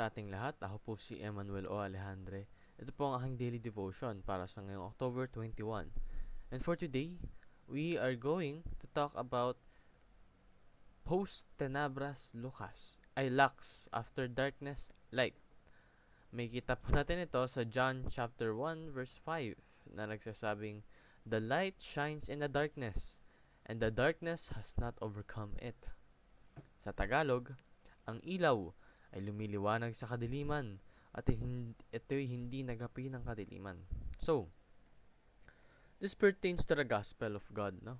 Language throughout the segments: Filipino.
sa ating lahat. Ako po si Emmanuel O. Alejandre. Ito po ang aking daily devotion para sa ngayong October 21. And for today, we are going to talk about post tenebras lucas, ay lux, after darkness, light. May kita po natin ito sa John chapter 1 verse 5 na nagsasabing, "The light shines in the darkness, and the darkness has not overcome it." Sa Tagalog, ang ilaw ay lumiliwanag sa kadiliman at ito'y hindi nagapi ng kadiliman. So, this pertains to the gospel of God, no?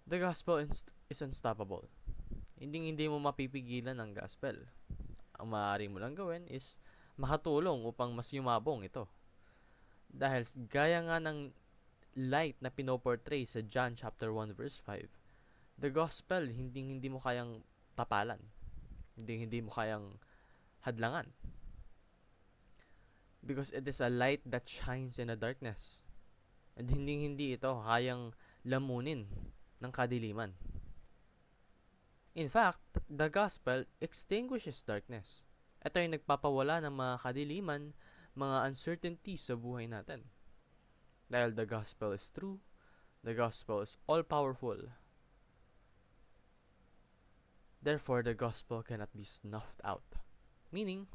The gospel is unstoppable. Hindi mo mapipigilan ang gospel. Ang maaari mo lang gawin is makatulong upang mas yumabong ito. Dahil gaya nga ng light na pinoportray sa John chapter 1 verse 5, the gospel hindi mo kayang tapalan. Hindi mo kayang hadlangan. Because it is a light that shines in the darkness. And hindi ito kayang lamunin ng kadiliman. In fact, the gospel extinguishes darkness. Ito ay nagpapawala ng mga kadiliman, mga uncertainties sa buhay natin. Dahil the gospel is true, the gospel is all-powerful. Therefore, the gospel cannot be snuffed out. Meaning,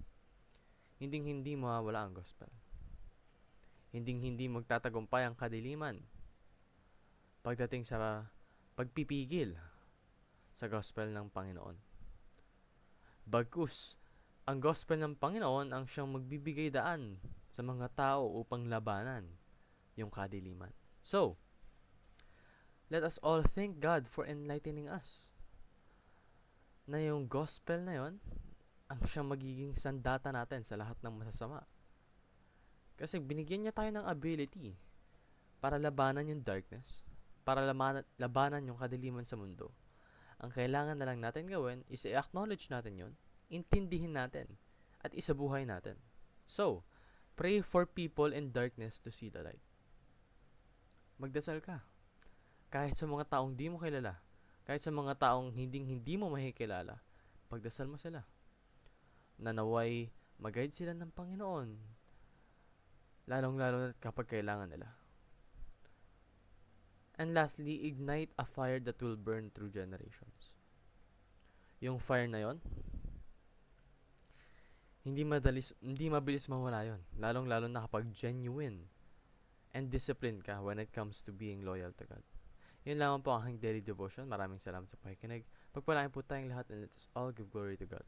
hindi mawawala ang gospel. Hindi magtatagumpay ang kadiliman pagdating sa pagpipigil sa gospel ng Panginoon. Bagkus, ang gospel ng Panginoon ang siyang magbibigay daan sa mga tao upang labanan yung kadiliman. So, let us all thank God for enlightening us. Na yung gospel na yon ang siyang magiging sandata natin sa lahat ng masasama. Kasi binigyan niya tayo ng ability para labanan yung darkness, para labanan yung kadiliman sa mundo. Ang kailangan na lang natin gawin is i-acknowledge natin yon, intindihin natin, at isabuhay natin. So, pray for people in darkness to see the light. Magdasal ka. Kahit sa mga taong di mo kilala, kahit sa mga taong hindi mo makikilala, pagdasal mo sila. Nanaway mag-guide sila ng Panginoon, lalong-lalo na kapag kailangan nila. And lastly, ignite a fire that will burn through generations. Yung fire na yon, hindi mabilis mawala yon, lalong-lalo na kapag genuine and disciplined ka when it comes to being loyal to God. Yun lamang po ang aking daily devotion. Maraming salamat sa pakikinig. Pagpalain po tayong lahat, and let us all give glory to God.